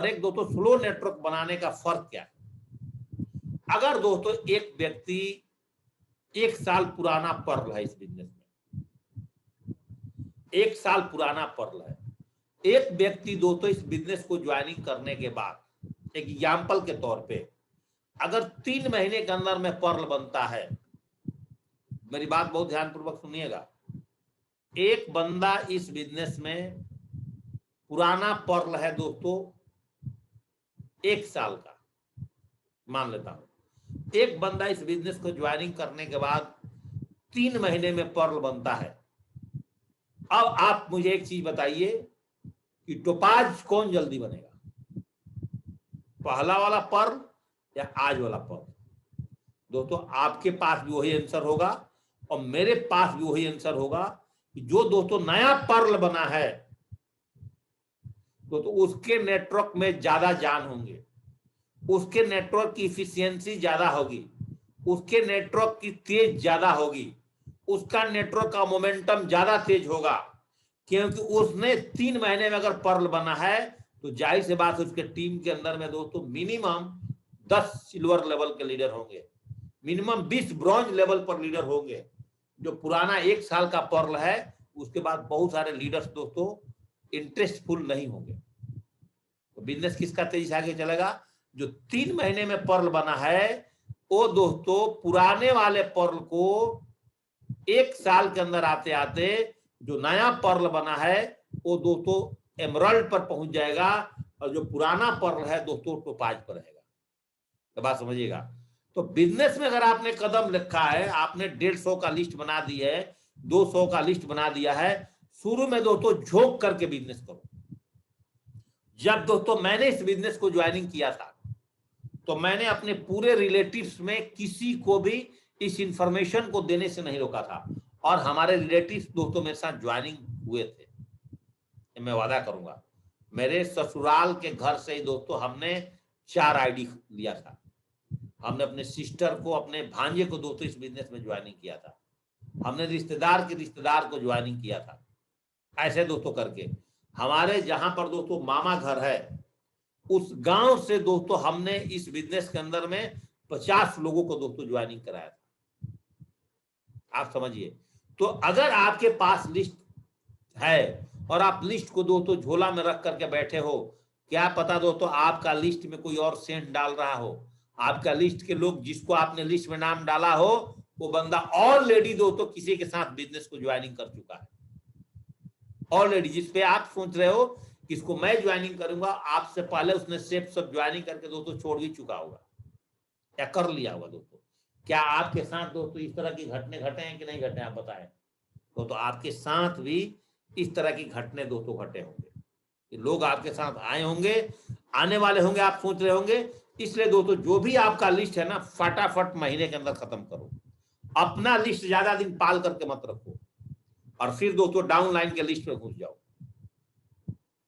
एक दोस्तों slow network बनाने का फर्क क्या है? अगर दोस्तों एक व्यक्ति 1 साल पुराना पर्ल है इस बिजनेस में, 1 साल पुराना पर्ल है, एक व्यक्ति दोस्तों इस बिजनेस को ज्वाइनिंग करने के बाद एग्जाम्पल के तौर पे अगर 3 महीने के अंदर में पर्ल बनता है, मेरी बात बहुत ध्यानपूर्वक सुनिएगा, एक बंदा इस बिजनेस में पुराना पर्ल है दोस्तों 1 साल का, मान लेता हूं एक बंदा इस बिजनेस को ज्वाइनिंग करने के बाद 3 महीने में पर्ल बनता है। अब आप मुझे एक चीज बताइए कि टोपाज कौन जल्दी बनेगा, पहला वाला पर्ल या आज वाला पर्ल? दोस्तों आपके पास भी वही आंसर होगा और मेरे पास भी वही आंसर होगा कि जो दोस्तों नया पर्ल बना है तो उसके नेटवर्क में ज्यादा जान होंगे, उसके नेटवर्क की इफिशियंसी ज्यादा होगी, उसके नेटवर्क की तेज ज्यादा होगी, उसका नेटवर्क का मोमेंटम ज्यादा तेज होगा, क्योंकि उसने 3 महीने में अगर पर्ल बना है तो जाहिर सी बात उसके टीम के अंदर में दोस्तों मिनिमम 10 सिल्वर लेवल के लीडर होंगे, मिनिमम 20 ब्रॉन्ज लेवल पर लीडर होंगे। जो पुराना 1 साल का पर्ल है उसके बाद बहुत सारे लीडर्स दोस्तों इंटरेस्टफुल नहीं होंगे। तो बिजनेस किसका तेजी से आगे चलेगा? जो 3 महीने में पर्ल बना है वो दोस्तों पुराने वाले पर्ल को 1 साल के अंदर आते आते जो नया पर्ल बना है वो दोस्तों एमरल्ड पर पहुंच जाएगा और जो पुराना पर्ल है दोस्तों टोपाज पर रहेगा। तो बात समझिएगा। तो बिजनेस में अगर आपने कदम रखा है, आपने 150 का लिस्ट बना दी है, 200 का लिस्ट बना दिया है, शुरू में दोस्तों झोंक करके बिजनेस करो। जब दोस्तों मैंने इस बिजनेस को ज्वाइनिंग किया था तो मैंने अपने पूरे रिलेटिव्स में किसी को भी इस इंफॉर्मेशन को देने से नहीं रोका था और हमारे रिलेटिव्स दोस्तों मेरे साथ ज्वाइनिंग हुए थे। मैं वादा करूंगा मेरे ससुराल के घर से ही दोस्तों हमने 4 आईडी लिया था। हमने अपने सिस्टर को, अपने भांजे को दोस्तों इस बिजनेस में ज्वाइनिंग किया था, हमने रिश्तेदार के रिश्तेदार को ज्वाइनिंग किया था। ऐसे दोस्तों करके हमारे जहां पर दोस्तों मामा घर है उस गांव से दोस्तों हमने इस बिजनेस के अंदर में 50 लोगों को दोस्तों ज्वाइनिंग कराया था। आप समझिए। तो अगर आपके पास लिस्ट है और आप लिस्ट को दोस्तों झोला में रख करके बैठे हो, क्या पता दोस्तों आपका लिस्ट में कोई और सेंट डाल रहा हो, आपका लिस्ट के लोग जिसको आपने लिस्ट में नाम डाला हो वो बंदा ऑलरेडी दोस्तों किसी के साथ बिजनेस को ज्वाइनिंग कर चुका है ऑलरेडी। जिसपे आप सोच रहे हो कि इसको मैं ज्वाइनिंग करूंगा, आपसे पहले उसने स्टेप सब ज्वाइनिंग करके दोस्तों छोड़ भी चुका होगा या कर लिया होगा। दोस्तों क्या आपके साथ दोस्तों इस तरह की घटने घटे हैं कि नहीं घटे, आप बताएं। तो आपके साथ भी इस तरह की घटने दोस्तों घटे होंगे, लोग आपके साथ आए होंगे, आने वाले होंगे, आप सोच रहे होंगे। इसलिए दोस्तों जो भी आपका लिस्ट है ना फटाफट महीने के अंदर खत्म करो, अपना लिस्ट ज्यादा दिन पाल करके मत रखो और फिर दोस्तों डाउन लाइन के लिस्ट में घुस जाओ।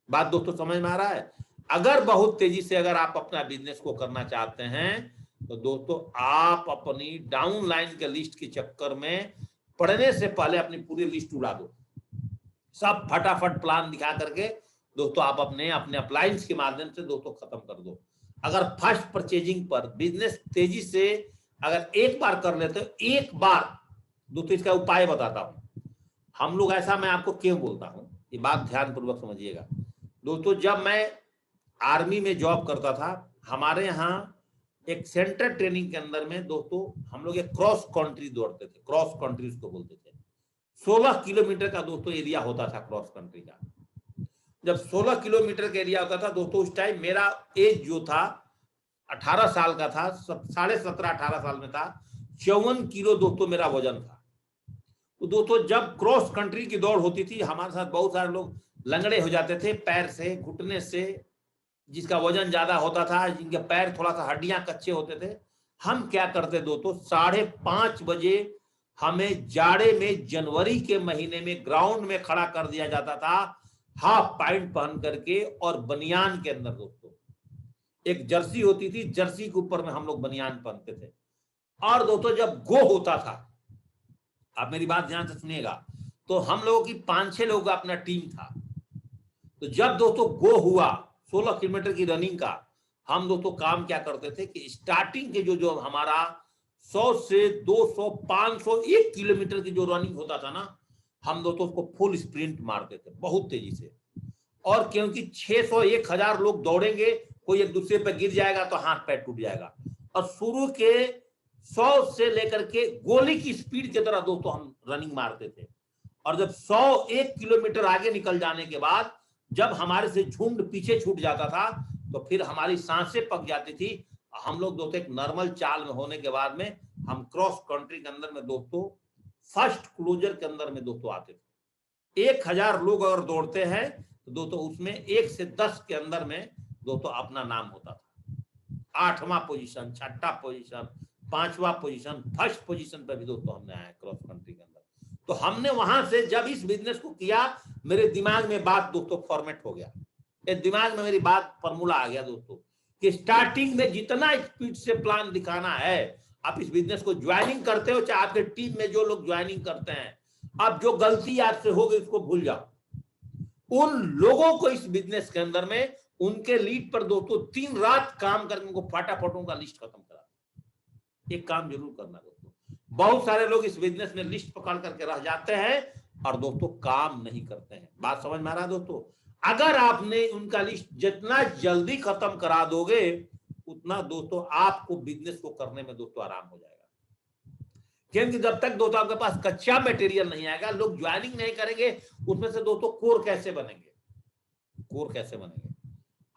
बात दोस्तों समझ में आ रहा है? अगर बहुत तेजी से अगर आप अपना बिजनेस को करना चाहते हैं तो दोस्तों आप अपनी डाउन लाइन के लिस्ट के चक्कर में पढ़ने से पहले अपनी पूरी लिस्ट उड़ा दो, सब फटाफट प्लान दिखा करके दोस्तों आप अपने अप्लायंस के माध्यम से दोस्तों खत्म कर दो। अगर फर्स्ट परचेजिंग पर बिजनेस तेजी से अगर एक बार कर लेते हो, एक बार दोस्तों इसका उपाय बताता हूं। हम लोग ऐसा, मैं आपको क्यों बोलता हूं, ये बात ध्यानपूर्वक समझिएगा। दोस्तों जब मैं आर्मी में जॉब करता था, हमारे यहाँ एक सेंटर ट्रेनिंग के अंदर में दोस्तों हम लोग एक क्रॉस कंट्री दौड़ते थे, क्रॉस कंट्री उसको बोलते थे। 16 किलोमीटर का दोस्तों एरिया होता था क्रॉस कंट्री का। जब 16 किलोमीटर का एरिया होता था दोस्तों, उस टाइम मेरा एज जो था 18 साल का था, 17.5-18 साल में था, 54 किलो दोस्तों मेरा वजन था। तो दोस्तों जब क्रॉस कंट्री की दौड़ होती थी, हमारे साथ बहुत सारे लोग लंगड़े हो जाते थे पैर से, घुटने से, जिसका वजन ज्यादा होता था, जिनके पैर थोड़ा सा हड्डियां कच्चे होते थे। हम क्या करते दोस्तों, 5:30 बजे हमें जाड़े में जनवरी के महीने में ग्राउंड में खड़ा कर दिया जाता था, हाफ पैंट पहन करके और बनियान के अंदर दोस्तों एक जर्सी होती थी, जर्सी के ऊपर में हम लोग बनियान पहनते थे। और दोस्तों जब गो होता था, आप मेरी बात ध्यान से सुनिएगा, तो हम लोगों की 5-6 लोगों का अपना टीम था। तो जब दोस्तों गो हुआ 16 किलोमीटर की रनिंग का हम दोस्तों काम क्या करते थे कि स्टार्टिंग के जो हमारा 100 से 200 500 1 किलोमीटर की जो रनिंग होता था ना, हम दोस्तों उसको फुल स्प्रिंट मारते थे बहुत तेजी से। और क्योंकि 600 1000 लोग दौड़ेंगे, कोई एक दूसरे पर गिर जाएगा तो हाथ पैर टूट जाएगा। और शुरू के 100 से लेकर के गोली की स्पीड की तरह दोस्तों हम रनिंग मारते थे। और जब 101 किलोमीटर आगे निकल जाने के बाद जब हमारे से झुंड पीछे छूट जाता था तो फिर हमारी सांसें पक जाती थी। हम लोग दोस्तों एक नॉर्मल चाल में होने के बाद में हम क्रॉस कंट्री के अंदर में दोस्तों फर्स्ट क्लोजर के अंदर में दोस्तों आते थे। 1000 लोग अगर दौड़ते हैं तो दोस्तों उसमें 1 से 10 के अंदर में दोस्तों अपना नाम होता था। 8वां पोजीशन, 6ठा पोजीशन, 5वां पोजीशन, फर्स्ट पोजीशन पर भी दोस्तों हमने आया क्रॉस कंट्री के अंदर। तो हमने वहां से जब इस बिजनेस को किया, मेरे दिमाग में बात दोस्तों फॉर्मेट हो गया, दिमाग में मेरी बात फॉर्मूला आ गया दोस्तों कि स्टार्टिंग में जितना स्पीड से प्लान दिखाना है, आप इस बिजनेस को ज्वाइनिंग करते हो चाहे आपके टीम में जो लोग ज्वाइनिंग करते हैं, अब जो गलती आपसे हो गई उसको भूल जाओ। उन लोगों को इस बिजनेस के अंदर में उनके लीड पर दोस्तों 3 रात काम करके उनको फटाफट उनका लिस्ट खत्म करा। एक काम जरूर करना दोस्तों, बहुत सारे लोग इस बिजनेस में लिस्ट पकड़ करके रह जाते हैं और दोस्तों काम नहीं करते हैं। बात समझ में आ रहा है दोस्तों? अगर आपने उनका लिस्ट जितना जल्दी खत्म करा दोगे उतना दोस्तों आपको बिजनेस को करने में दोस्तों आराम हो जाएगा। क्योंकि जब तक दोस्तों आपके पास कच्चा मटेरियल नहीं आएगा, लोग ज्वाइनिंग नहीं करेंगे, उसमें से दोस्तों कोर कैसे बनेंगे? कोर कैसे बनेंगे?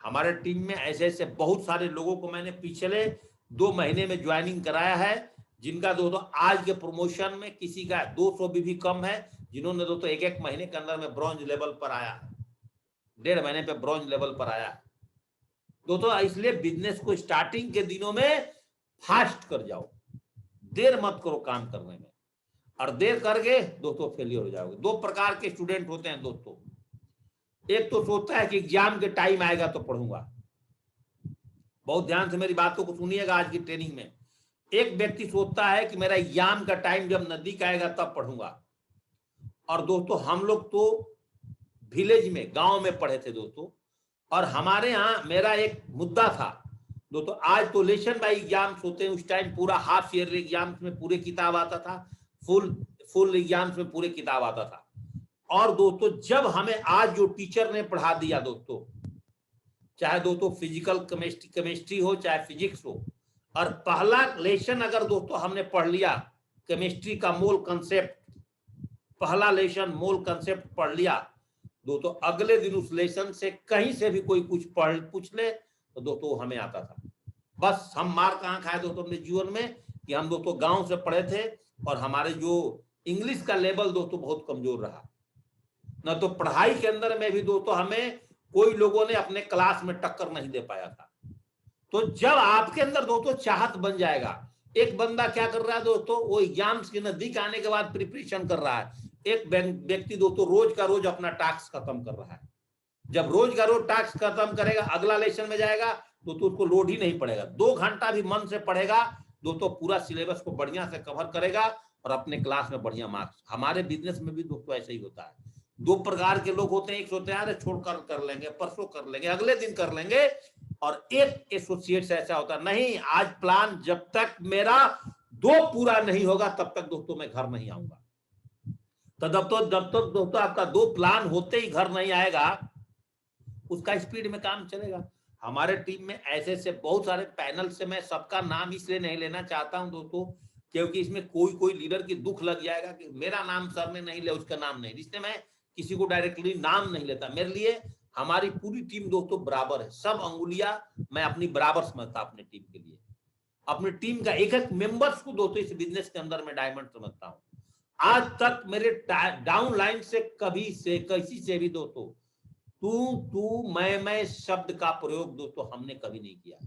हमारे टीम में ऐसे ऐसे बहुत सारे लोगों को मैंने पिछले 2 महीने में ज्वाइनिंग कराया है, जिनका दोस्तों आज के प्रमोशन में किसी का 200 भी कम है, जिन्होंने दोस्तों 1-1 महीने के अंदर में ब्रॉन्ज लेवल पर आया है, 1.5 महीने पे ब्रॉन्ज लेवल पर आया है दोस्तों। इसलिए बिजनेस को स्टार्टिंग के दिनों में फास्ट कर जाओ, देर मत करो काम करने में, और देर करके दोस्तों फेलियर हो जाओगे। 2 प्रकार के स्टूडेंट होते हैं दोस्तों, एक तो सोचता है कि एग्जाम के टाइम आएगा तो पढ़ूंगा, बहुत ध्यान से मेरी बातों को सुनिएगा आज की ट्रेनिंग में। एक व्यक्ति सोचता है कि मेरा एग्जाम का टाइम जब नजदीक आएगा तब पढ़ूंगा। और दोस्तों हम लोग तो विलेज में, गांव में पढ़े थे दोस्तों, और हमारे यहाँ मेरा एक मुद्दा था दोस्तों, आज तो लेसन बाई एग्जाम्स होते हैं, उस टाइम पूरा हाफ ईयर एग्जाम्स में पूरे किताब आता था, फुल एग्जाम्स में पूरे किताब आता था। और दोस्तों जब हमें आज जो टीचर ने पढ़ा दिया दोस्तों, चाहे दोस्तों फिजिकल केमिस्ट्री हो चाहे फिजिक्स हो, और पहला लेसन अगर दोस्तों हमने पढ़ लिया केमिस्ट्री का मोल कंसेप्ट, पहला लेसन मोल कंसेप्ट पढ़ लिया दोस्तों, अगले दिन उस लेसन से कहीं से भी कोई कुछ पूछ ले तो दोस्तों हमें आता था। बस हम मार कहाँ खाए दोस्तों अपने जीवन में कि हम दोस्तों गांव से पढ़े थे और हमारे जो इंग्लिश का लेवल दोस्तों बहुत कमजोर रहा, न तो पढ़ाई के अंदर में भी दोस्तों हमें कोई लोगों ने अपने क्लास में टक्कर नहीं दे पाया था। तो जब आपके अंदर दोस्तों चाहत बन जाएगा, एक बंदा क्या कर रहा है दोस्तों, वो एग्जाम्स के नजदीक आने के बाद प्रिपरेशन कर रहा है, एक व्यक्ति दोस्तों रोज का रोज अपना टास्क खत्म कर रहा है। जब रोज का रोज टास्क खत्म करेगा, अगला लेसन में जाएगा दोस्तों उसको लोड ही नहीं पड़ेगा, 2 घंटा भी मन से पढ़ेगा दोस्तों, पूरा सिलेबस को बढ़िया से कवर करेगा और अपने क्लास में बढ़िया मार्क्स। हमारे बिजनेस में भी दोस्तों ऐसा ही होता है। 2 प्रकार के लोग होते हैं, एक सोचते हैं छोड़कर कर लेंगे, परसों कर लेंगे, अगले दिन कर लेंगे, और एक एसोसिएट ऐसा होता नहीं, आज प्लान जब तक मेरा 2 पूरा नहीं होगा तब तक दोस्तों मैं घर नहीं आऊंगा। तो जब तक दोस्तों आपका 2 प्लान होते ही घर नहीं आएगा, उसका स्पीड में काम चलेगा। हमारे टीम में ऐसे ऐसे बहुत सारे पैनल से, मैं सबका नाम इसलिए नहीं लेना चाहता हूं दोस्तों क्योंकि इसमें कोई लीडर की दुख लग जाएगा कि मेरा नाम सर ने नहीं लिया, उसका नाम नहीं, इसलिए मैं किसी को डायरेक्टली नाम नहीं लेता। मेरे लिए हमारी पूरी टीम दोस्तों बराबर है, सब अंगुलियां मैं अपनी बराबर समझता अपनी टीम के लिए, अपनी टीम का एक एक मेंबर्स को दोस्तों इस बिजनेस के अंदर मैं डायमंड समझता हूं। आज तक मेरे डाउन लाइन से कभी से किसी से भी दोस्तों तू मैं शब्द का प्रयोग दोस्तों हमने कभी नहीं किया।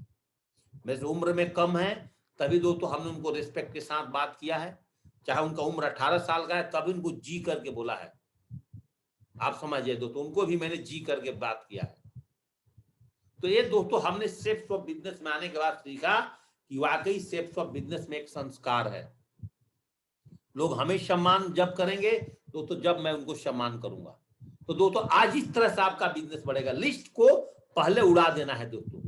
वैसे उम्र में कम है तभी दोस्तों हमने उनको रिस्पेक्ट के साथ बात किया है, चाहे उनका उम्र 18 साल का है तभी उनको जी करके बोला है। आप समझिए दोस्तों, उनको भी मैंने जी करके बात किया है। तो ये दोस्तों हमने शेप्स ऑफ बिजनेस में आने के बाद सीखा कि वाकई शेप्स ऑफ बिजनेस में एक संस्कार है। लोग हमें सम्मान जब करेंगे दोस्तों, जब मैं उनको सम्मान करूंगा। तो दोस्तों आज इस तरह से आपका बिजनेस बढ़ेगा। लिस्ट को पहले उड़ा देना है दोस्तों।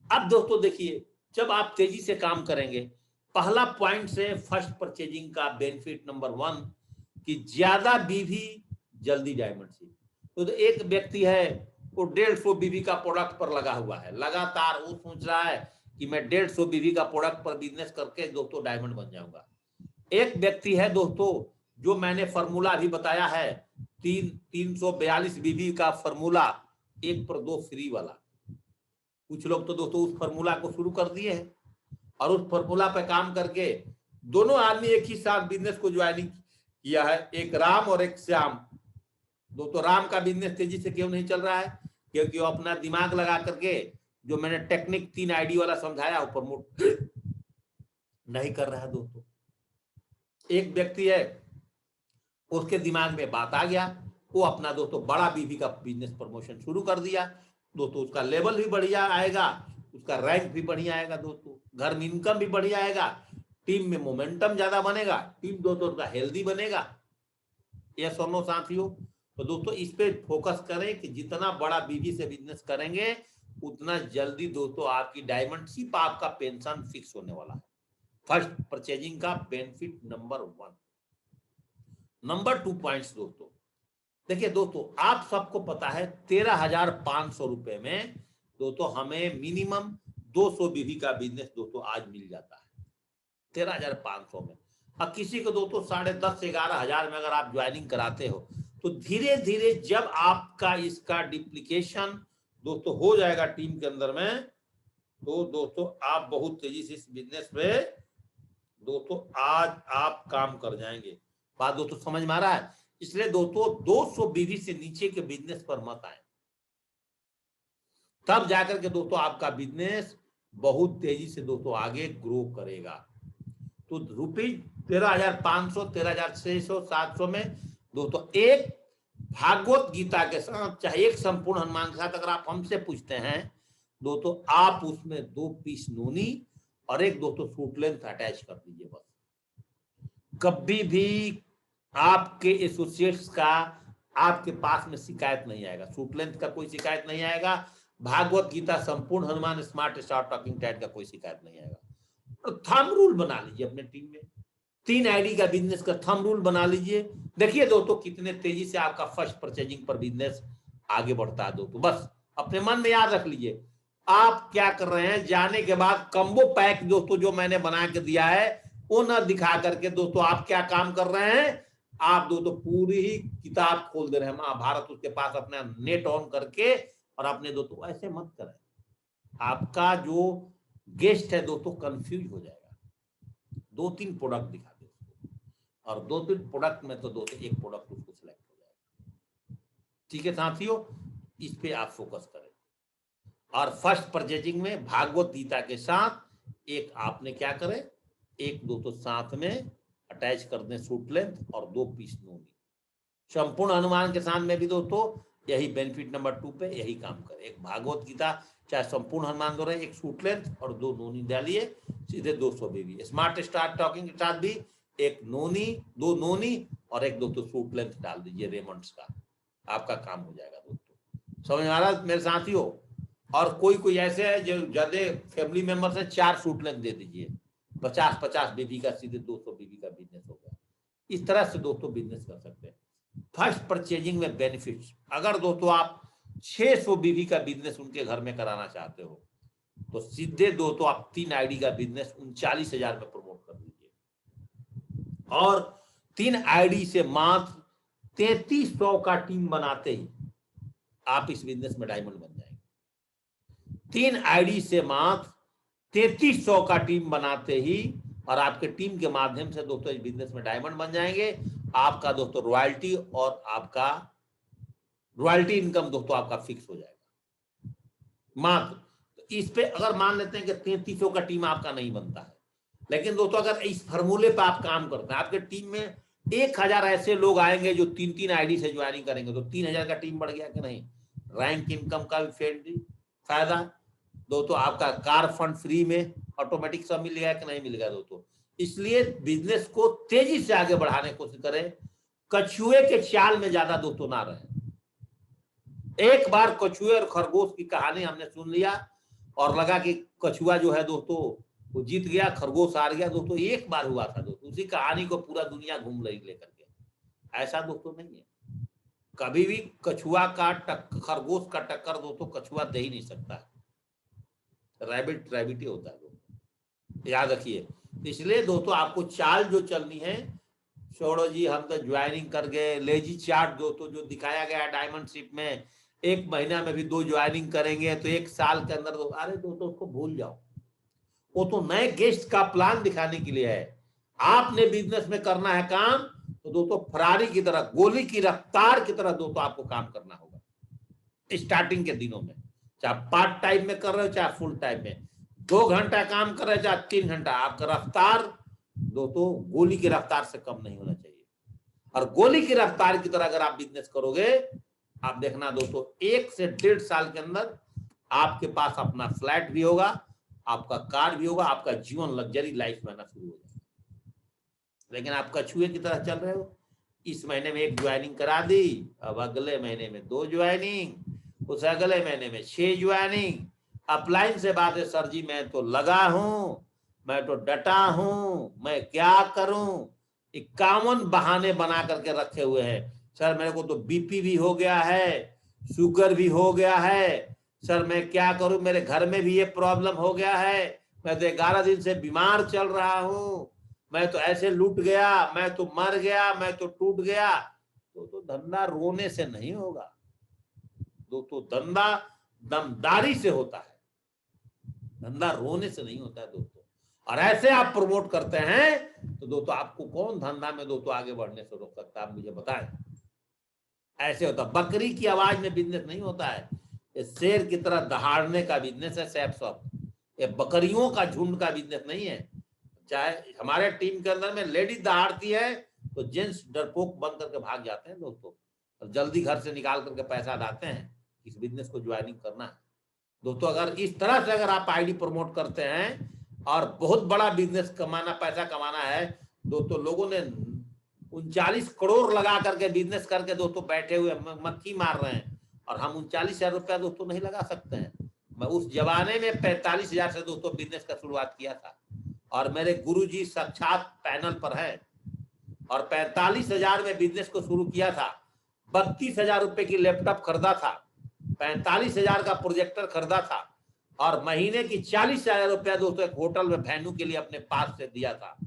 अब दोस्तों देखिए, जब आप तेजी से काम करेंगे, पहला पॉइंट से फर्स्ट परचेजिंग का बेनिफिट नंबर 1 कि ज्यादा बीवी जल्दी डायमंड सी। तो एक व्यक्ति है वो 150 बीवी का प्रोडक्ट पर लगा हुआ है, लगातार वो सोच रहा है कि मैं 150 बीवी का प्रोडक्ट पर बिजनेस करके दोस्तों डायमंड बन जाऊंगा। एक व्यक्ति है दोस्तों, जो मैंने फॉर्मूला अभी बताया है, 342 बीवी का फॉर्मूला, 1 पर 2 फ्री वाला। कुछ लोग तो दोस्तों उस फॉर्मूला को शुरू कर दिए हैं और उस फॉर्मूला पे काम करके दोनों आदमी एक ही साथ बिजनेस को ज्वाइनिंग किया है, एक राम और एक श्याम। दोस्तों राम का बिजनेस तेजी से क्यों नहीं चल रहा है? क्योंकि वो अपना दिमाग लगा करके जो मैंने टेक्निक 3 आईडी वाला समझाया वो प्रमोट नहीं कर रहा है दोस्तों। एक व्यक्ति है, उसके दिमाग में बात आ गया, वो अपना दोस्तों बड़ा बीवी का बिजनेस प्रमोशन शुरू कर दिया। दोस्तों उसका लेवल भी बढ़िया आएगा, उसका रैंक भी बढ़िया आएगा दोस्तों, घर में इनकम भी बढ़िया आएगा, टीम में मोमेंटम ज्यादा बनेगा, टीम दोस्तों का हेल्दी बनेगा। यस और नो साथियों? तो दोस्तों इस पे फोकस करें कि जितना बड़ा बीवी से बिजनेस करेंगे उतना जल्दी दोस्तों आपकी डायमंडशिप, आपका पेंशन फिक्स होने वाला है। फर्स्ट परचेजिंग का बेनिफिट नंबर 1। नंबर 2 पॉइंट्स दोस्तों, देखिए दोस्तों आप सबको पता है 13,500 रुपए में दोस्तों हमें मिनिमम 200 बीवी का बिजनेस दोस्तों आज मिल जाता है 13,500 में। अब किसी को दोस्तों 10,500 से 11,000 में अगर आप ज्वाइनिंग कराते हो तो धीरे धीरे जब आपका इसका डिप्लीकेशन दोस्तों हो जाएगा टीम के अंदर में, तो दोस्तों आप बहुत तेजी से इस बिजनेस में दोस्तों आज आप काम कर जाएंगे। बात दोस्तों समझ में आ रहा है? इसलिए दोस्तों 200 बीवी से नीचे के बिजनेस पर मत आए, तब जाकर के दोस्तों आपका बिजनेस बहुत तेजी से दोस्तों आगे ग्रो करेगा। तो रुपीज 13,500, 13,600, 700 में दोस्तों एक भागवत गीता के साथ, चाहे एक संपूर्ण हनुमान के साथ अगर आप हमसे पूछते हैं दोस्तों, आप उसमें 2 पीस नोनी और एक दोस्तों सूट लेंथ अटैच कर दीजिए बस। कभी भी आपके एसोसिएट्स का आपके पास में शिकायत नहीं आएगा, सूट लेंथ का कोई शिकायत नहीं आएगा, भागवत गीता, संपूर्ण Hanuman, smart star, talking tight का कोई शिकायत नहीं आएगा। तो थंब रूल बना लीजिए अपने टीम में, 3 आईडी का बिजनेस का थंब रूल बना लीजिए। देखिए दोस्तों कितने तेजी से आपका फर्स्ट परचेजिंग पर बिजनेस आगे बढ़ता है दोस्तों। बस अपने मन में याद रख लीजिए, आप क्या कर रहे हैं, जाने के बाद कम्बो पैक दोस्तों जो मैंने बना के दिया है वो न दिखा करके दोस्तों आप क्या काम कर रहे हैं, आप दोस्तों पूरी ही किताब खोल दे रहे हैं महाभारत, उसके पास अपना नेट ऑन करके, और अपने दोस्तों ऐसे मत करें, आपका जो गेस्ट है दोस्तों कंफ्यूज हो जाएगा। 2-3 प्रोडक्ट दिखा दे और 2-3 प्रोडक्ट में तो दोस्तों एक प्रोडक्ट उसको सिलेक्ट हो जाएगा। ठीक है साथियों, इस पे आप फोकस करें। और फर्स्ट परचेजिंग में भागवत गीता के साथ एक आपने क्या करें, एक दोस्तों साथ में अटैच कर दें सूट लेंथ और 2 पीस नोनी। संपूर्ण हनुमान के साथ में भी दोस्तों यही बेनिफिट नंबर 2 पे यही काम करें, एक भागवत गीता चाहे संपूर्ण हनुमान दो रहे, एक सूट लेंथ और 2 नोनी डालिए, सीधे 200 बीवी। स्मार्ट स्टार टॉकिंग के साथ भी एक नोनी, 2 नोनी और एक दोस्तों सूट लेंथ डाल दीजिए रेमंड्स का, आपका काम हो जाएगा दोस्तों। समझ में आ रहा मेरे साथियों? और कोई ऐसे है जो ज्यादा फैमिली मेंबर्स है, 4 सूट लेंथ दे दीजिए, 50-50 बीबी का, सीधे 200 बीबी का बिजनेस हो गया। इस तरह से दोस्तों बिजनेस कर सकते हैं। फर्स्ट परचेजिंग में बेनिफिट्स, अगर दोस्तों आप 600 बीबी का बिजनेस उनके घर में कराना चाहते हो तो सीधे दोस्तों आप 3 आईडी का बिजनेस 39,000 में प्रमोट कर दीजिए, और 3 आईडी से मात्र 3300 का टीम बनाते ही आप इस बिजनेस में डायमंड बन जाएंगे। 3 आईडी से मात्र 3300 का टीम बनाते ही और आपके टीम के माध्यम से दोस्तों इस बिजनेस में डायमंड बन जाएंगे। आपका दोस्तों रॉयल्टी और आपका रॉयल्टी इनकम दोस्तों आपका फिक्स हो जाएगा मात्र। तो इस पे अगर मान लेते हैं कि 3300 का टीम आपका नहीं बनता है, लेकिन दोस्तों अगर इस फॉर्मूले पे आप काम करते हैं, आपके टीम में 1000 ऐसे लोग आएंगे जो 3-3 आईडी से ज्वाइनिंग करेंगे, तो 3000 का टीम बढ़ गया कि नहीं? रैंक इनकम का भी फायदा दोस्तों, आपका कार फंड फ्री में ऑटोमेटिक सब मिल गया कि नहीं मिल गया दोस्तों। इसलिए बिजनेस को तेजी से आगे बढ़ाने की कोशिश करें, कछुए के चाल में ज्यादा दोस्तों ना रहे। एक बार कछुए और खरगोश की कहानी हमने सुन लिया और लगा कि कछुआ जो है दोस्तों वो जीत गया, खरगोश हार गया। दोस्तों एक बार हुआ था दोस्तों, उसी कहानी को पूरा दुनिया घूम रही लेकर के। ऐसा दोस्तों नहीं है, कभी भी कछुआ का खरगोश का टक्कर दोस्तों कछुआ दे ही नहीं सकता है। रैबिट रैबिट ही होता है दोस्तों, याद रखिए। इसलिए दोस्तों आपको चाल जो चलनी है, छोड़ो जी हम तो ज्वाइनिंग कर गए, लेजी चार्ट दोस्तों जो दिखाया गया डायमंड शिप में, 1 महीना में भी 2 ज्वाइनिंग करेंगे तो 1 साल के अंदर अरे दोस्तों उसको भूल जाओ। वो तो नए गेस्ट का प्लान दिखाने के लिए है। आपने बिजनेस में करना है काम तो दोस्तों फरारी की तरह, गोली की रफ्तार की तरह दोस्तों आपको काम करना होगा स्टार्टिंग के दिनों में। चाहे पार्ट टाइम में कर रहे हो चाहे फुल टाइम में, 2 घंटा काम कर रहे हो चाहे 3 घंटा, आपका रफ्तार दोस्तों गोली की रफ्तार से कम नहीं होना चाहिए। और गोली की रफ्तार की तरह अगर आप बिजनेस करोगे, आप देखना दोस्तों 1 से 1.5 साल के अंदर आपके पास अपना फ्लैट भी होगा, आपका कार भी होगा, आपका जीवन लग्जरी लाइफ में आना शुरू हो जाएगा। लेकिन आप कछुए की तरह चल रहे हो, इस महीने में 1 ज्वाइनिंग करा दी, अब अगले महीने में 2 ज्वाइनिंग, उस अगले महीने में 6 ज्वाइनिंग। अपलाइन से बात है, सर जी मैं तो लगा हूं, मैं तो डटा हूं, मैं क्या करूं। 51 बहाने बना करके रखे हुए हैं। सर मेरे को तो बीपी भी हो गया है, शुगर भी हो गया है, सर मैं क्या करूं, मेरे घर में भी ये प्रॉब्लम हो गया है, मैं तो 11 दिन से बीमार चल रहा हूं, मैं तो ऐसे लूट गया, मैं तो मर गया, मैं तो टूट गया। तो धंधा रोने से नहीं होगा दोस्तों, धंधा दमदारी से होता है, धंधा रोने से नहीं होता है दोस्तों। और ऐसे आप प्रमोट करते हैं तो दोस्तों आपको कौन धंधा में दोस्तों आगे बढ़ने से रोक सकता है, आप मुझे बताएं। ऐसे होता, बकरी की आवाज में बिजनेस नहीं होता है, ये शेर की तरह दहाड़ने का बिजनेस है सैप शॉप। ये बकरियों का झुंड का बिजनेस नहीं है। चाहे हमारे टीम के अंदर में लेडीज दहाड़ती है तो जेंट्स डरपोक बन करके भाग जाते हैं दोस्तों, और जल्दी घर से निकाल करके पैसा लाते हैं। इस बिजनेस को ज्वाइनिंग करना है दोस्तों। अगर इस तरह से अगर आप आईडी प्रमोट करते हैं और बहुत बड़ा बिजनेस कमाना, पैसा कमाना है दोस्तों, लोगों ने 39 करोड़ लगा करके बिजनेस करके दोस्तों बैठे हुए मक्खी मार रहे हैं, और हम 39,000 रुपया दोस्तों नहीं लगा सकते हैं। मैं उस जमाने में 45,000 से दोस्तों बिजनेस का शुरुआत किया था, और मेरे गुरुजी साक्षात पैनल पर है, और 45,000 में बिजनेस को शुरू किया था। 32,000 रुपए की लैपटॉप खरीदा था, 45,000 का प्रोजेक्टर खरीदा था, और महीने की 40,000 रुपया दोस्तों एक होटल में वेन्यू के लिए अपने पास से दिया था।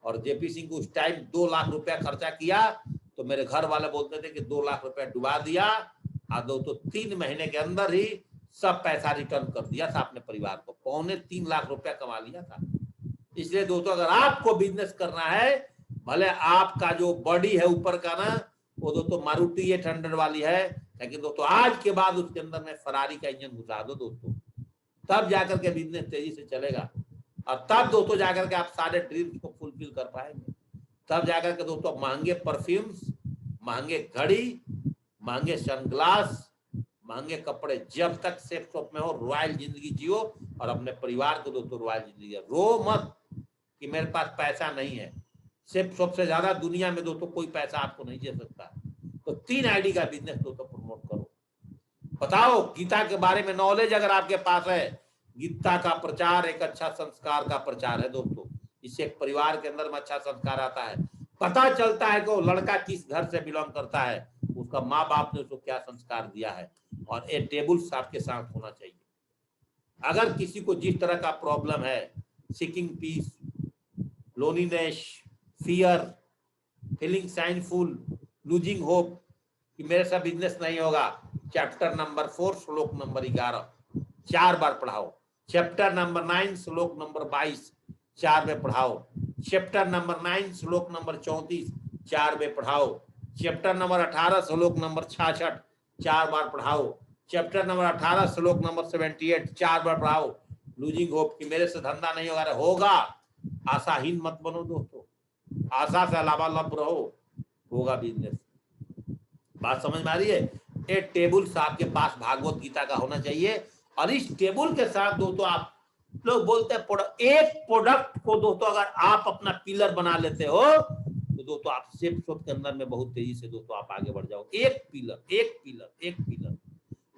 और जेपी सिंह को उस टाइम 2 लाख रुपया खर्चा किया तो मेरे घर वाले बोलते थे कि 2 लाख रुपया डुबा दिया, और दोस्तों 3 महीने के अंदर ही सब पैसा रिटर्न कर दिया था अपने परिवार को, 2.25 लाख रुपया कमा लिया था। इसलिए दोस्तों अगर आपको बिजनेस करना है, भले आपका जो बॉडी है ऊपर का ना वो दोस्तों मारुति 800 वाली है, लेकिन दोस्तों आज के बाद उसके अंदर में फरारी का इंजन घुसा दो दोस्तों, तब जाकर के बिजनेस तेजी से चलेगा, और तब दोस्तों जाकर के आप सारे ड्रीम्स को फुलफिल कर पाएंगे। तब जाकर के दोस्तों महंगे परफ्यूम्स, महंगे घड़ी, महंगे सनग्लास, महंगे कपड़े, जब तक सेफ शॉप में हो रॉयल जिंदगी जियो, और अपने परिवार को दोस्तों रॉयल जिंदगी। रो मत कि मेरे पास पैसा नहीं है, सेफ शॉप से ज्यादा दुनिया में दोस्तों कोई पैसा आपको नहीं दे सकता। तो 3 आईडी का बिजनेस दोस्तों प्रमोट करो। बताओ गीता के बारे में नॉलेज अगर आपके पास है, गीता का प्रचार एक अच्छा संस्कार का प्रचार है दोस्तों, इससे एक परिवार के अंदर में अच्छा संस्कार आता है, पता चलता है कि वो लड़का किस घर से बिलोंग करता है, उसका माँ बाप ने उसको क्या संस्कार दिया है, और ये टेबल्स आपके साथ होना चाहिए। अगर किसी को जिस तरह का प्रॉब्लम है, seeking peace, loneliness, fear, feeling sinful, losing hope कि मेरे साथ बिजनेस नहीं होगा, चैप्टर नंबर 4 श्लोक नंबर 11 4 बार पढ़ाओ। चैप्टर नंबर 9 श्लोक नंबर 22 4 में पढ़ाओ। चैप्टर नंबर 9 श्लोक नंबर 34 4 में पढ़ाओ। चैप्टर नंबर 18 श्लोक नंबर 66 4 बार पढ़ाओ। चैप्टर नंबर 18 श्लोक नंबर 78 4 बार पढ़ाओ। लूजिंग होप कि मेरे से धंधा नहीं होगा, होगा। आशाहीन मत बनो दोस्तों, आशा से अलावा लब रहो, होगा बिजनेस। बात समझ में आ रही है? एक टेबल आपके पास भागवत गीता का होना चाहिए, और इस टेबल के साथ दोस्तों आप लोग बोलते हैं एक प्रोडक्ट को दोस्तों अगर आप अपना पिलर बना लेते हो तो दोस्तों आप सेफ शॉप के अंदर में बहुत तेजी से दोस्तों आप आगे बढ़ जाओ। एक पिलर एक पिलर एक पिलर।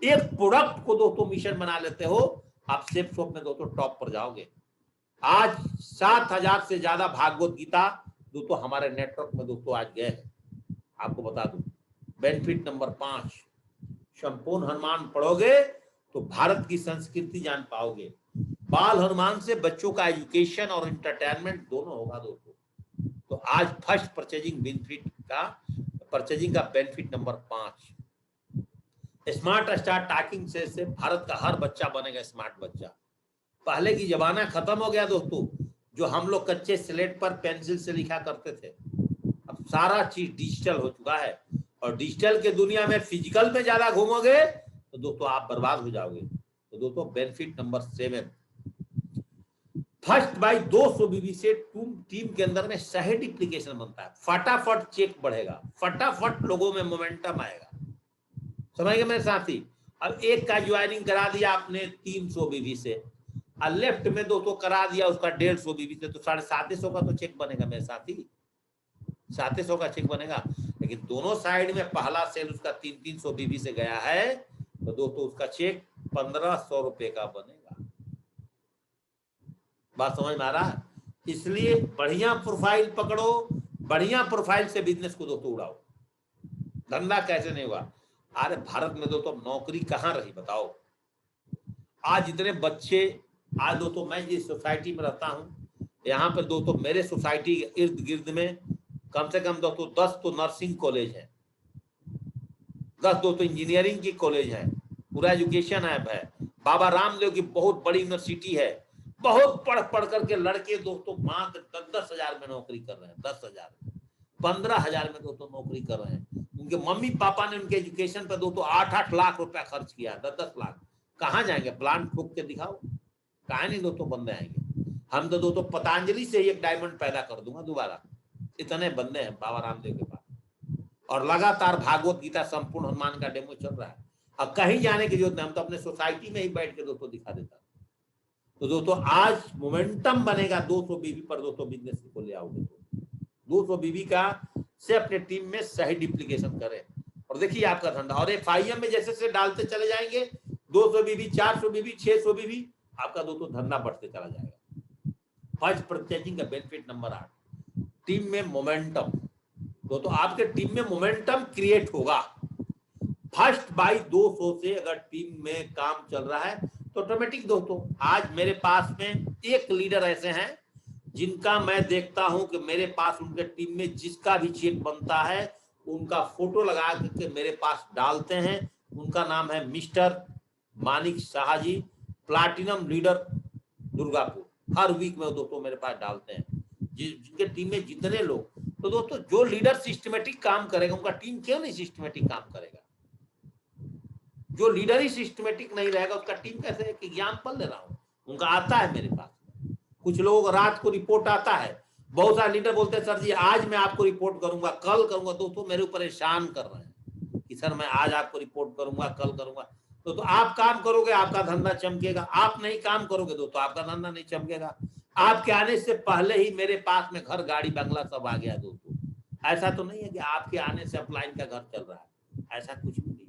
एक प्रोडक्ट को दोस्तों मिशन बना लेते हो, आप सेफ शॉप में दोस्तों टॉप पर जाओगे। आज 7,000 से ज्यादा भागवत गीता दोस्तों हमारे नेटवर्क में दोस्तों आज गए हैं। आपको बता दूं, बेनिफिट नंबर 5, संपूर्ण हनुमान पढ़ोगे तो भारत की संस्कृति जान पाओगे। बाल हनुमान से बच्चों का एजुकेशन और एंटरटेनमेंट दोनों होगा दोस्तों। तो आज फर्स्ट परचेजिंग का benefit number 5, smart star talking से भारत का हर बच्चा बनेगा स्मार्ट बच्चा। पहले की जमाना खत्म हो गया दोस्तों, जो हम लोग कच्चे स्लेट पर पेंसिल से लिखा करते थे। अब सारा चीज डिजिटल हो चुका है, और डिजिटल के दुनिया में फिजिकल में ज्यादा घूमोगे तो दोस्तों आप बर्बाद हो जाओगे। तो दोस्तों बेनिफिट नंबर 7, फर्स्ट बाई 200 बीबी से टीम के अंदर में सही डिप्लीकेशन बनता है। फटाफट चेक बढ़ेगा, फटाफट लोगों में मोमेंटम आएगा। समझ गए मेरे साथी। अब एक का ज्वाइनिंग करा दिया आपने 300 बीबी से, और लेफ्ट में दोस्तों करा दिया उसका 150 बीबी से, तो 750 का तो चेक बनेगा मेरे साथी, 750 का चेक बनेगा। लेकिन दोनों साइड में पहला सेल उसका 300 बीबी से गया है, तो दोस्तों उसका चेक 1500 रुपए का बनेगा। बात समझ में आ रहा है। इसलिए बढ़िया प्रोफाइल पकड़ो, बढ़िया प्रोफाइल से बिजनेस को दोस्तों उड़ाओ। धंधा कैसे नहीं हुआ? अरे भारत में दोस्तों नौकरी कहां रही बताओ। आज इतने बच्चे, आज दोस्तों मैं जिस सोसाइटी में रहता हूं, यहाँ पर दोस्तों मेरे सोसाइटी के इर्द गिर्द में कम से कम दोस्तों 10 तो नर्सिंग कॉलेज है, 10 दोस्तों इंजीनियरिंग की कॉलेज है, पूरा एजुकेशन ऐप है। बाबा रामदेव की बहुत बड़ी यूनिवर्सिटी है। बहुत पढ़ पढ़ करके लड़के दोस्तों मात्र 10-10 हजार में नौकरी कर रहे हैं, 10,000, 15,000 में दोस्तों नौकरी कर रहे हैं। उनके मम्मी पापा ने उनके एजुकेशन पर दोस्तों 8-8 लाख रुपया खर्च किया, 10-10 लाख। कहाँ जाएंगे? प्लांट ठोक के दिखाओ, कहाँ नहीं दोस्तों बंदे आएंगे। हम तो दोस्तों पतंजलि से ही एक डायमंड पैदा कर दूंगा दोबारा, इतने बंदे हैं बाबा रामदेव के पास। और लगातार भागवत गीता संपूर्ण हनुमान का डेमो चल रहा है। अब कहीं जाने की जरूरत नहीं, हम तो अपने सोसाइटी में ही बैठ के दोस्तों दिखा देता। तो दोस्तों आज मोमेंटम बनेगा 200 बीबी पर दोस्तों बिजनेस को ले आओगे तो 200 बीबी का से अपने टीम में सही डिप्लीकेशन करें, और देखिए आपका धंधा। और FIM में जैसे से डालते चले जाएंगे 200 बीबी, 400 बीबी, 600 बीबी, आपका दोस्तों धंधा बढ़ते चला जाएगा। फर्स्ट परचेजिंग का बेनिफिट नंबर 8, टीम में मोमेंटम। दोस्तों आपके टीम में मोमेंटम क्रिएट होगा। फर्स्ट बाई 200 से अगर टीम में काम चल रहा है तो ऑटोमेटिक दोस्तों, आज मेरे पास में एक लीडर ऐसे हैं जिनका मैं देखता हूं कि मेरे पास उनके टीम में जिसका भी चेक बनता है उनका फोटो लगा के मेरे पास डालते हैं। उनका नाम है mister Manik Shah ji, platinum leader Durgapur. हर वीक में दोस्तों मेरे पास डालते हैं जिनके टीम में जितने लोग। तो दोस्तों जो लीडर सिस्टमेटिक काम करेगा उनका टीम क्यों नहीं सिस्टमेटिक काम करेगा? जो लीडर ही सिस्टमेटिक नहीं रहेगा उसका टीम कैसे? एक एग्जाम्पल ले रहा हूं, उनका आता है मेरे पास। कुछ लोगों को रात को रिपोर्ट आता है, बहुत सारे लीडर बोलते हैं सर जी आज मैं आपको रिपोर्ट करूंगा, कल करूंगा। दोस्तों मेरे ऊपर परेशान कर रहे हैं कि सर मैं आज आपको रिपोर्ट करूंगा, कल करूंगा। तो आप काम करोगे आपका धंधा चमकेगा, आप नहीं काम करोगे दोस्तों आपका धंधा नहीं चमकेगा। आपके आने से पहले ही मेरे पास में घर गाड़ी बंगला सब आ गया दोस्तों। ऐसा तो नहीं है कि आपके आने से अपलाइन का घर चल रहा है, ऐसा कुछ भी नहीं।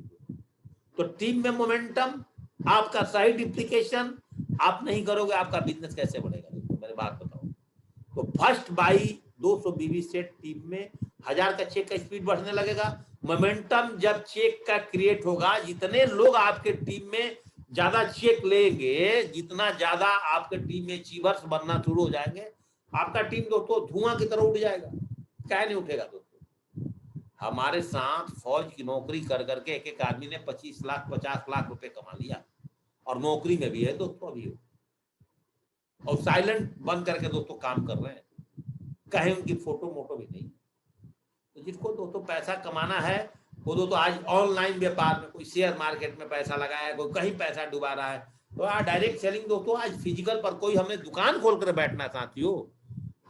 तो टीम में मोमेंटम, आपका सही डिप्लीकेशन आप नहीं करोगे, आपका बिजनेस कैसे बढ़ेगा? दोस्तों मेरी बात बताओ। तो फर्स्ट बाई 200 बीबी से टीम में 1000 का चेक का स्पीड बढ़ने लगेगा। मोमेंटम जब चेक का क्रिएट होगा, जितने लोग आपके टीम में ज्यादा चेक लेंगे, जितना ज्यादा आपके टीम में अचीवर्स बनना शुरू हो जाएंगे, आपका टीम दोस्तों धुआं की तरह उड़ जाएगा। क्या नहीं उठेगा दोस्तों? हमारे साथ फौज की नौकरी कर करके एक एक आदमी ने 25 लाख 50 लाख रुपए कमा लिया, और नौकरी में भी है दोस्तों अभी, और साइलेंट बंद करके दोस्तों काम कर रहे हैं, कहीं उनकी फोटो मोटो भी नहीं। तो जिसको दोस्तों पैसा कमाना है वो दोस्तों आज ऑनलाइन व्यापार में, कोई शेयर मार्केट में पैसा लगाया है, कोई कहीं पैसा डुबा रहा है। तो आज डायरेक्ट सेलिंग दोस्तों, आज फिजिकल पर कोई हमें दुकान खोल कर बैठना साथियों,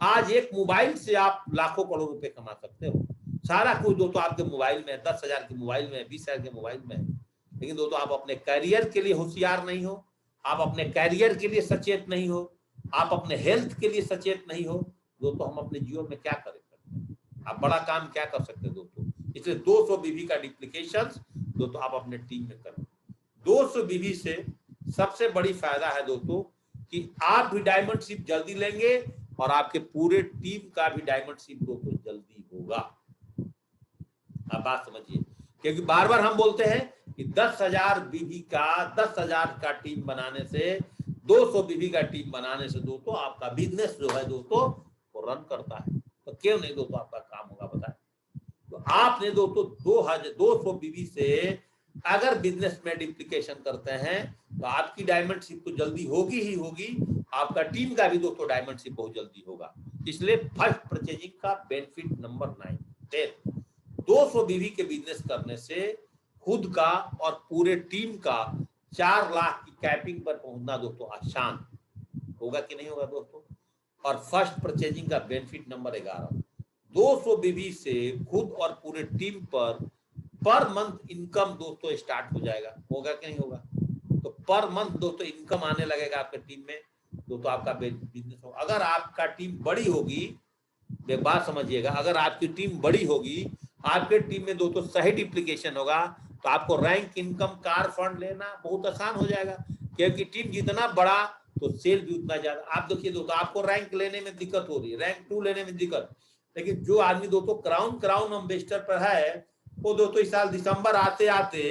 आज एक मोबाइल से आप लाखों करोड़ रुपए कमा सकते हो। सारा कुछ दोस्तों आपके मोबाइल में, 10,000 के मोबाइल में, 20,000 के मोबाइल में। लेकिन दोस्तों आप अपने करियर के लिए होशियार नहीं हो, आप अपने करियर के लिए सचेत नहीं हो, आप अपने हेल्थ के लिए सचेत नहीं हो दोस्तों, हम अपने जीवन में क्या कर सकते हैं? आप बड़ा काम क्या कर सकते हैं दोस्तों? इसलिए 200 बीबी का डिप्लीकेशन दोस्तों आप अपने टीम में करो। 200 बीबी से सबसे बड़ी फायदा है दोस्तों कि आप भी डायमंड शिप जल्दी लेंगे और आपके पूरे टीम का भी डायमंड शिप दोस्तों जल्दी होगा। आप बात समझिए, क्योंकि बार बार हम बोलते हैं कि 10,000 बीबी का 10,000 का टीम बनाने से 200 बीबी का टीम बनाने से दोस्तों आपका बिजनेस जो है दोस्तों वो रन करता है। तो क्यों नहीं दोस्तों आपका काम होगा बताएं। तो आपने दोस्तों 200 बीबी से अगर बिजनेस में डिप्लीकेशन करते हैं तो आपकी डायमंड शिप तो जल्दी होगी ही होगी, आपका टीम का भी दोस्तों डायमंड शिप बहुत जल्दी होगा। इसलिए फर्स्ट परचेजिंग का बेनिफिट नंबर 9 200 बीबी के बिजनेस करने से खुद का और पूरे टीम का 4 लाख की कैपिंग पर पहुंचना दोस्तों आसान होगा कि नहीं होगा दोस्तों। और फर्स्ट परचेजिंग का बेनिफिट नंबर 11 200 बीबी से खुद और पूरे टीम पर मंथ इनकम दोस्तों स्टार्ट हो जाएगा, होगा कि नहीं होगा। तो पर मंथ दोस्तों इनकम आने लगेगा आपके टीम में दोस्तों, आपका बिजनेस होगा। अगर आपका टीम बड़ी होगी, एक बात समझिएगा, अगर आपकी टीम बड़ी होगी, आपके टीम में दोस्तों सही डिप्लीकेशन होगा तो आपको रैंक इनकम कार फंड लेना बहुत आसान हो जाएगा, क्योंकि टीम जितना बड़ा तो सेल भी उतना ज्यादा। आप देखिए दोस्तों आपको रैंक लेने में दिक्कत हो रही है, रैंक 2 लेने में दिक्कत, लेकिन जो आदमी दोस्तों क्राउन एम्बेसडर पर है वो दोस्तों इस साल दिसंबर आते आते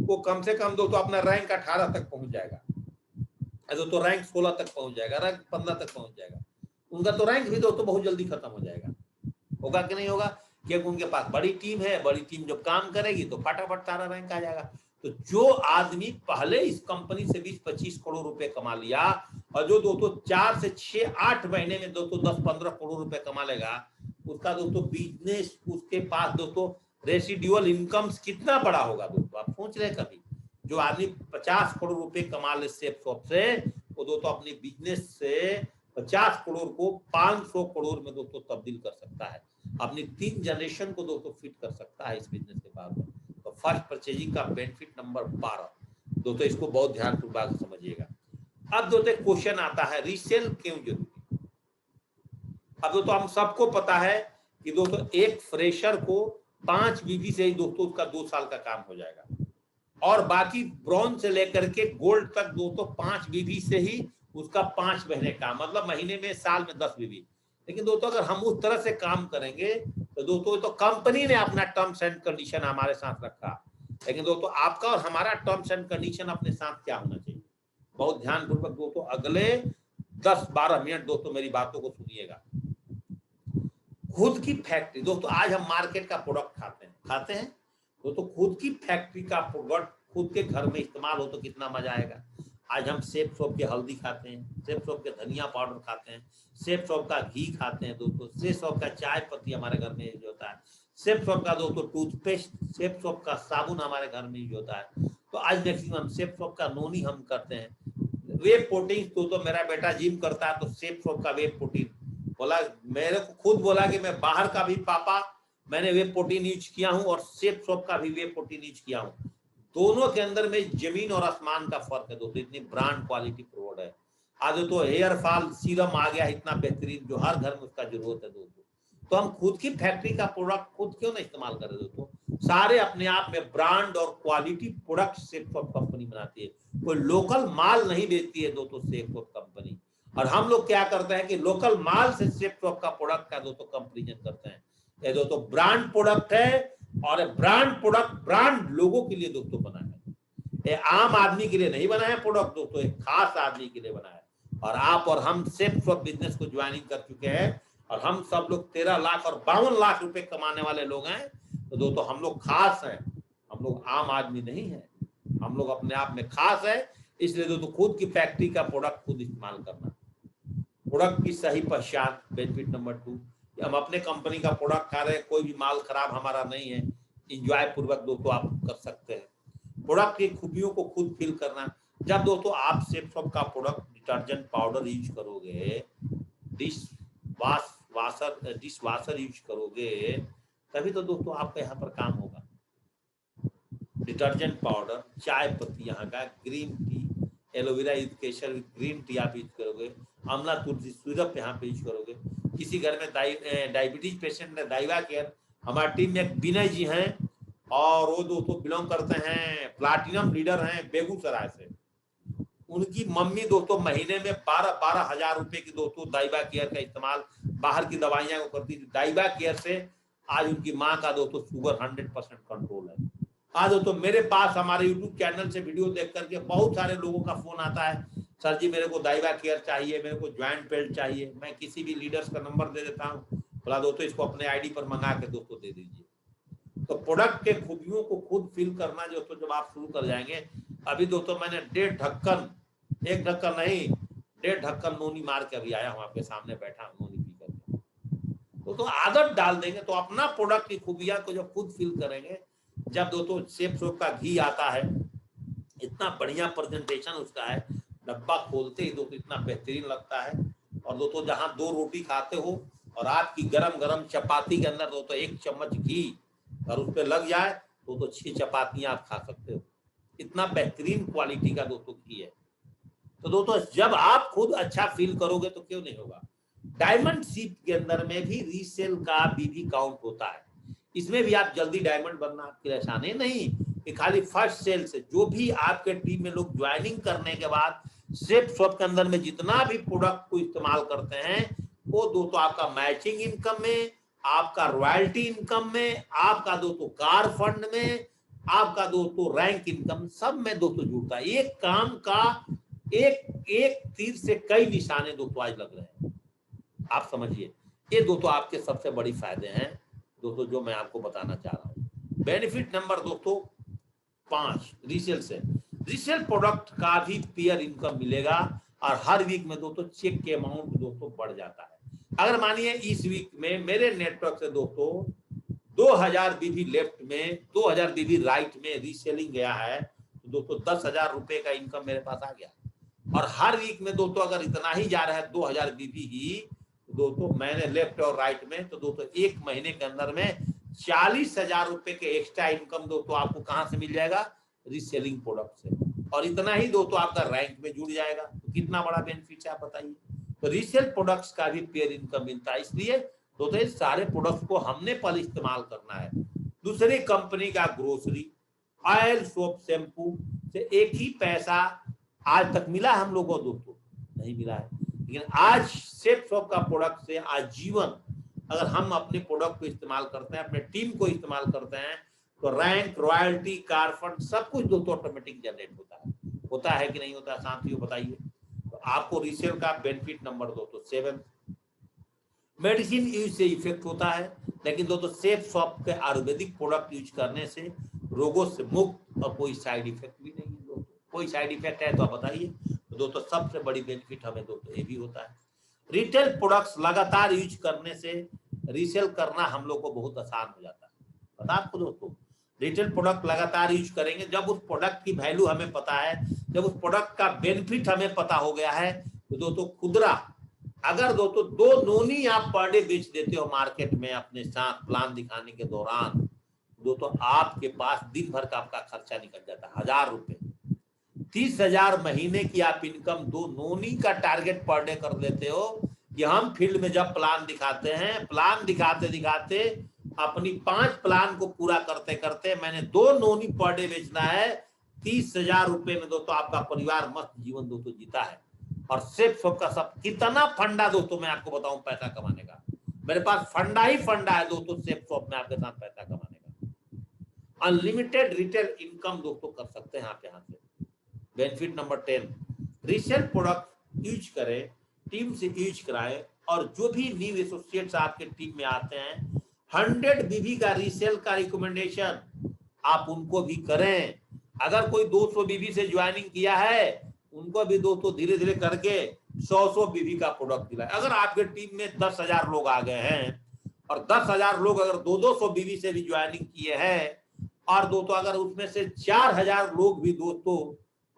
वो कम से कम दोस्तों अपना रैंक 18 तक पहुंच जाएगा, दोस्तों रैंक 16 तक पहुंच जाएगा, रैंक 15 तक पहुंच जाएगा। उनका तो रैंक भी दोस्तों बहुत जल्दी खत्म हो जाएगा, होगा कि नहीं होगा, क्योंकि उनके पास बड़ी टीम है, बड़ी टीम जब काम करेगी तो फटाफट सारा रैंक आ जाएगा। तो जो आदमी पहले इस कंपनी से 20-25 करोड़ रुपए कमा लिया और जो दोस्तों 4 से 6-8 महीने में दोस्तों 10-15 करोड़ रुपए कमा लेगा, उसका दोस्तों बिजनेस, उसके पास दोस्तों रेसिडुअल इनकम्स कितना बड़ा होगा दोस्तों। आप सोच रहे कभी जो आदमी 50 करोड़ रुपए कमा ले सेफ शॉप से, वो दोस्तों अपने बिजनेस से 50 करोड़ को 500 करोड़ में दोस्तों तब्दील कर सकता है, अपनी 3 जनरेशन को दोस्तों फिट कर सकता है इस बिजनेस के बाद। तो फर्स्ट परचेजिंग का बेनिफिट नंबर 12 दोस्तों, इसको बहुत ध्यानपूर्वक समझिएगा। अब दोस्तों क्वेश्चन आता है रीसेल क्यों जरूरी। अब दोस्तों हम सबको पता है कि दोस्तों एक फ्रेशर को 5 बीबी से ही दोस्तों उसका 2 साल का काम हो जाएगा, और बाकी ब्रॉन्ज से लेकर के गोल्ड तक दोस्तों 5 बीबी से ही उसका 5 महीने का, मतलब महीने में साल में 10 बीबी। लेकिन दोस्तों अगर हम उस तरह से काम करेंगे तो दोस्तों तो कंपनी ने अपना टर्म्स एंड कंडीशन हमारे साथ रखा, लेकिन दोस्तों आपका और हमारा टर्म्स एंड कंडीशन अपने साथ क्या होना चाहिए, बहुत ध्यानपूर्वक दोस्तों अगले 10-12 मिनट दोस्तों मेरी बातों को सुनिएगा। खुद की फैक्ट्री दोस्तों, आज हम मार्केट का प्रोडक्ट खाते हैं दोस्तों, खुद की फैक्ट्री का प्रोडक्ट खुद के घर में इस्तेमाल हो तो कितना मजा आएगा। आज हम सेफ शॉप के हल्दी खाते हैं, सेफ शॉप के धनिया पाउडर खाते हैं, सेफ शॉप का घी खाते हैं दोस्तों, सेफ शॉप का चाय पत्ती हमारे घर में यूज होता है, सेफ शॉप का दोस्तों टूथपेस्ट, सेफ शॉप का साबुन हमारे घर में यूज होता है। तो आज मैक्सिमम सेफ शॉप का नोनी हम करते हैं। वे प्रोटीन तो मेरा बेटा जिम करता है तो सेफ शॉप का वे प्रोटीन बोला, मेरे को खुद बोला कि मैं बाहर का भी पापा मैंने वे प्रोटीन यूज किया हूँ और सेफ शॉप का भी वे प्रोटीन यूज किया हूँ। दोनों के अंदर में जमीन और आसमान का फर्क है दोस्तों, इतनी ब्रांड क्वालिटी प्रोडक्ट है। आज तो हेयर फॉल सीरम आ गया इतना बेहतरीन, जो हर घर में उसका जरूरत है दोस्तों। तो हम खुद की फैक्ट्री का प्रोडक्ट खुद क्यों ना इस्तेमाल करें दोस्तों। सारे अपने आप में ब्रांड और quality product safe shop company बनाती है, कोई लोकल माल नहीं बेचती है दोस्तों सेफ शॉप कंपनी। और हम लोग क्या करते हैं कि लोकल माल से सेफ शॉप का प्रोडक्ट का दोस्तों कंपेरिजन करते हैं। ये दोस्तों ब्रांड प्रोडक्ट है, और ब्रांड प्रोडक्ट ब्रांड लोगों के लिए दोस्तों बना है, ये आम आदमी के लिए नहीं बना है प्रोडक्ट दोस्तों, एक खास आदमी के लिए बना है। और आप और हम सेफ शॉप बिजनेस को ज्वाइनिंग कर चुके हैं, और हम सब लोग 13 लाख और 52 लाख रुपए कमाने वाले लोग हैं। तो दोस्तों हम लोग खास हैं, हम लोग आम आदमी नहीं है, हम लोग अपने आप में खास है। इसलिए दोस्तों खुद की फैक्ट्री का प्रोडक्ट खुद इस्तेमाल करना, प्रोडक्ट की सही पहचान बेनिफिट नंबर 2। हम अपने कंपनी का प्रोडक्ट खा रहे हैं, कोई भी माल खराब हमारा नहीं है, इंजॉय पूर्वक दोस्तों आप कर सकते हैं। प्रोडक्ट की खूबियों को खुद फील करना, जब दोस्तों आप सेफ शॉप का प्रोडक्ट डिटर्जेंट पाउडर यूज करोगे, डिश वाशर यूज करोगे, तभी तो दोस्तों आपका यहाँ पर काम होगा। डिटर्जेंट पाउडर, चाय पत्ती यहाँ का, ग्रीन टी, एलोवेरा केसर ग्रीन टी आप यूज करोगे, आंवला तुलसी सिरप यहाँ पे यूज करोगे। किसी घर में डायबिटीज पेशेंट है, दाइवा केयर, हमारी टीम में एक विनय जी हैं, और वो दोस्तों बिलोंग करते हैं, प्लाटिनम लीडर हैं बेगूसराय से। उनकी मम्मी दोस्तों महीने में 12,000 रुपए की दोस्तों डाइबा केयर का इस्तेमाल बाहर की दवाइयां को करती थी। डाइबा केयर से आज उनकी माँ का दोस्तों शुगर 100% कंट्रोल है। आज दोस्तों मेरे पास हमारे यूट्यूब चैनल से वीडियो देख करके बहुत सारे लोगों का फोन आता है, सर जी मेरे को डाइबा केयर चाहिए, मेरे को ज्वाइंट बेल्ट चाहिए। मैं किसी भी लीडर्स का नंबर दे देता हूँ, बोला दोस्तों इसको अपने आईडी पर मंगा के दोस्तों दे दीजिए। तो प्रोडक्ट के खूबियों को खुद फील करना जो तो जब आप शुरू कर जाएंगे। अभी दोस्तों मैंने 1.5 ढक्कन, 1 ढक्कन नहीं 1.5 ढक्कन नोनी मार के अभी आया हूँ, आपके सामने बैठा हूँ नोनी पी करके। तो आदत डाल देंगे तो अपना प्रोडक्ट की खूबियां को जब खुद फील करेंगे। जब दोस्तों शेफ सोप का घी आता है, इतना बढ़िया प्रेजेंटेशन उसका है, डब्बा खोलते ही दोस्तों इतना बेहतरीन लगता है। और दोस्तों जहां 2 रोटी खाते हो और आपकी गरम गरम चपाती के अंदर दोस्तों 1 चम्मच घी और उस पर लग जाए तो 6 चपातियां आप खा सकते हो। इतना बेहतरीन क्वालिटी का दोस्तों घी है। तो दोस्तों जब आप खुद अच्छा फील करोगे तो क्यों नहीं होगा। डायमंड सीप के अंदर में भी रीसेल का भी काउंट होता है। इसमें भी आप जल्दी डायमंड बनना आपके लिए आसान है नहीं कि खाली फर्स्ट सेल से। जो भी आपके टीम में लोग ज्वाइनिंग करने के बाद शेफ शॉप के अंदर में जितना भी प्रोडक्ट को इस्तेमाल करते हैं, वो दोस्तों आपका मैचिंग इनकम में, आपका रॉयल्टी इनकम में, आपका दोस्तों कार फंड में, आपका दोस्तों रैंक इनकम, सब में दोस्तों जुड़ता है। एक काम का एक तीर से कई निशाने दोस्तों आज लग रहे हैं, आप समझिए। ये दोस्तों आपके सबसे बड़ी फायदे हैं दोस्तों जो मैं आपको बताना चाह रहा हूँ। बेनिफिट नंबर दोस्तों 5, रीसेल से। रीसेल प्रोडक्ट का भी पेयर इनकम मिलेगा और हर वीक में दोस्तों चेक के अमाउंट दोस्तों बढ़ जाता है। अगर मानिए इस वीक में मेरे नेटवर्क से दोस्तों 2000 बीबी लेफ्ट में 2000 बीबी राइट में रीसेलिंग गया है, तो दोस्तों 10,000 रुपए का इनकम मेरे पास आ गया। और हर वीक में दोस्तों अगर इतना ही जा रहा है 2000 बीबी ही, तो दोस्तों मैंने लेफ्ट और राइट में, तो दोस्तों 1 महीने के अंदर में 40,000 रुपए के एक्स्ट्रा इनकम दोस्तों आपको कहां से मिल जाएगा, रीसेलिंग प्रोडक्ट से। और इतना ही दोस्तों आपका रैंक में जुड़ जाएगा। तो कितना बड़ा बेनिफिट है आप बताइए। तो रीसेल प्रोडक्ट्स का भी पेयर इनकम मिलता है। इसलिए दोस्तों सारे प्रोडक्ट्स को हमने पहले इस्तेमाल करना है। दूसरी कंपनी का ग्रोसरी, ऑयल, सोप, शैम्पू से एक ही पैसा आज तक मिला हम लोगों को दोस्तों, नहीं मिला है। लेकिन आज शेफ शॉप का प्रोडक्ट से आजीवन अगर हम अपने प्रोडक्ट को इस्तेमाल करते हैं, अपने टीम को इस्तेमाल करते हैं, तो रैंक, रॉयल्टी, कार फंड सब कुछ दोस्तों ऑटोमेटिक जनरेट होता है कि नहीं होता है साथियों बताइए। तो आपको रीसेल का बेनिफिट नंबर दोस्तों 7, मेडिसिन यूज से इफेक्ट होता है, लेकिन दोस्तों शेफ शॉप के आयुर्वेदिक प्रोडक्ट यूज करने से रोगों से मुक्त और कोई साइड इफेक्ट भी नहीं है दोस्तों। कोई साइड इफेक्ट है तो आप बताइए। तो दोस्तों सबसे बड़ी बेनिफिट हमें दोस्तों ये भी होता है। रिटेल प्रोडक्ट्स लगातार यूज करने से रीसेल करना हम लोग को बहुत आसान हो जाता है। पता आपको दोस्तों, रिटेल प्रोडक्ट लगातार यूज करेंगे, जब उस प्रोडक्ट की वैल्यू हमें पता है, जब उस प्रोडक्ट का बेनिफिट हमें पता हो गया है, तो दोस्तों खुदरा अगर दोस्तों 2 नोनी आप पर डे बेच देते हो मार्केट में अपने साथ प्लान दिखाने के दौरान, दोस्तों आपके पास दिन भर का आपका खर्चा निकल जाता है 1000 रुपए। 30,000 महीने की आप इनकम 2 नोनी का टारगेट पर डे कर लेते हो। कि हम फील्ड में जब प्लान दिखाते हैं, प्लान दिखाते दिखाते अपनी 5 प्लान को पूरा करते करते मैंने 2 नोनी पर डे बेचना है। 30,000 रुपए में दोस्तों आपका परिवार मस्त जीवन दोस्तों जीता है। और शेफ शॉप का सब कितना फंडा दोस्तों मैं आपको बताऊं पैसा कमाने का, मेरे पास फंडा ही फंडा है दोस्तों शेफ शॉप में आपके साथ पैसा कमाने का। अनलिमिटेड रिटेल इनकम दोस्तों कर सकते हैं आप यहाँ से। Benefit number 10, resale product use करें, टीम से यूज कराएं, और जो भी न्यू एसोसिएट्स आपके टीम में आते हैं 100 बीबी का रीसेल का रिकमेंडेशन आप उनको भी करें। अगर कोई 200 बीबी से ज्वाइनिंग किया है उनको भी दोस्तों धीरे धीरे करके 100 बीबी का प्रोडक्ट दिलाए। अगर आपके टीम में 10,000 लोग आ गए हैं और 10,000 लोग अगर 200 बीबी से भी ज्वाइनिंग किए हैं, और दोस्तों अगर उसमें से 4,000 लोग भी दोस्तों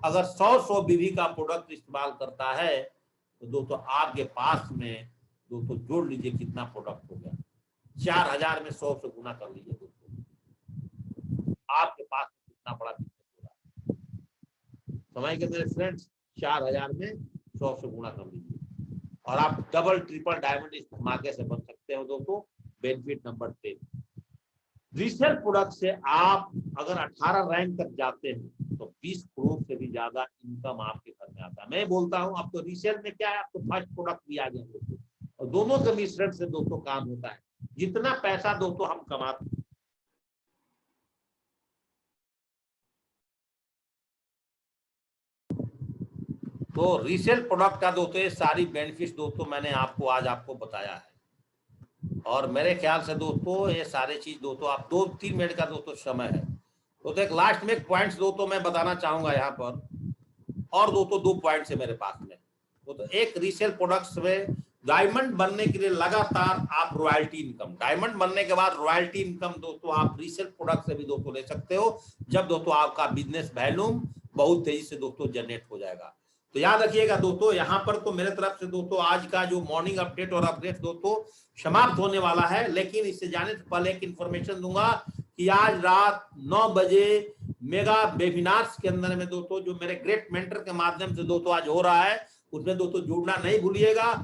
अगर 100 बीबी का प्रोडक्ट इस्तेमाल करता है, तो दोस्तों आपके पास में दोस्तों जोड़ लीजिए कितना प्रोडक्ट हो गया। 4,000 में 100 से गुना कर लीजिए दोस्तों, आपके पास कितना बड़ा बिजनेस हो रहा है। समझ गए मेरे फ्रेंड्स, 4,000 में 100 से गुना कर लीजिए और आप डबल ट्रिपल डायमंड इस धमाके से बन सकते हो दोस्तों। Benefit number 10। रीसेल प्रोडक्ट से आप अगर 18 रैंक तक जाते हैं तो 20 करोड़ से भी ज्यादा इनकम आपके घर में आता है। मैं बोलता हूं आपको रीसेल में क्या है, आपको फर्स्ट प्रोडक्ट भी आ गया दोस्तों, और दोनों के मिश्रण से दोस्तों काम होता है। जितना पैसा दोस्तों हम कमाते हैं, तो रीसेल प्रोडक्ट का दोस्तों ये सारी बेनिफिट दोस्तों मैंने आपको आज आपको बताया है। और मेरे ख्याल से दोस्तों ये सारे चीज दोस्तों आप 2-3 मिनट का दोस्तों समय है, तो एक लास्ट में पॉइंट्स दोस्तों मैं बताना चाहूंगा यहाँ पर, और दोस्तों 2 पॉइंट्स है मेरे पास में। तो एक रीसेल प्रोडक्ट्स में डायमंड बनने के लिए लगातार आप रॉयल्टी इनकम, डायमंड बनने के बाद रॉयल्टी इनकम दोस्तों आप रीसेल प्रोडक्ट से भी दोस्तों ले सकते हो, जब दोस्तों आपका बिजनेस वॉल्यूम बहुत तेजी से दोस्तों जनरेट हो जाएगा। तो याद रखिएगा दोस्तों, यहाँ पर तो मेरे तरफ से दोस्तों आज का जो मॉर्निंग अपडेट और अपडेट दोस्तों समाप्त होने वाला है, लेकिन इससे जाने से पहले एक इन्फॉर्मेशन दूंगा कि आज रात 9 बजे मेगा वेबिनार्स के अंदर में दोस्तों जो मेरे ग्रेट मेंटर के माध्यम से दोस्तों आज हो रहा है, उसमें दोस्तों जुड़ना नहीं भूलिएगा।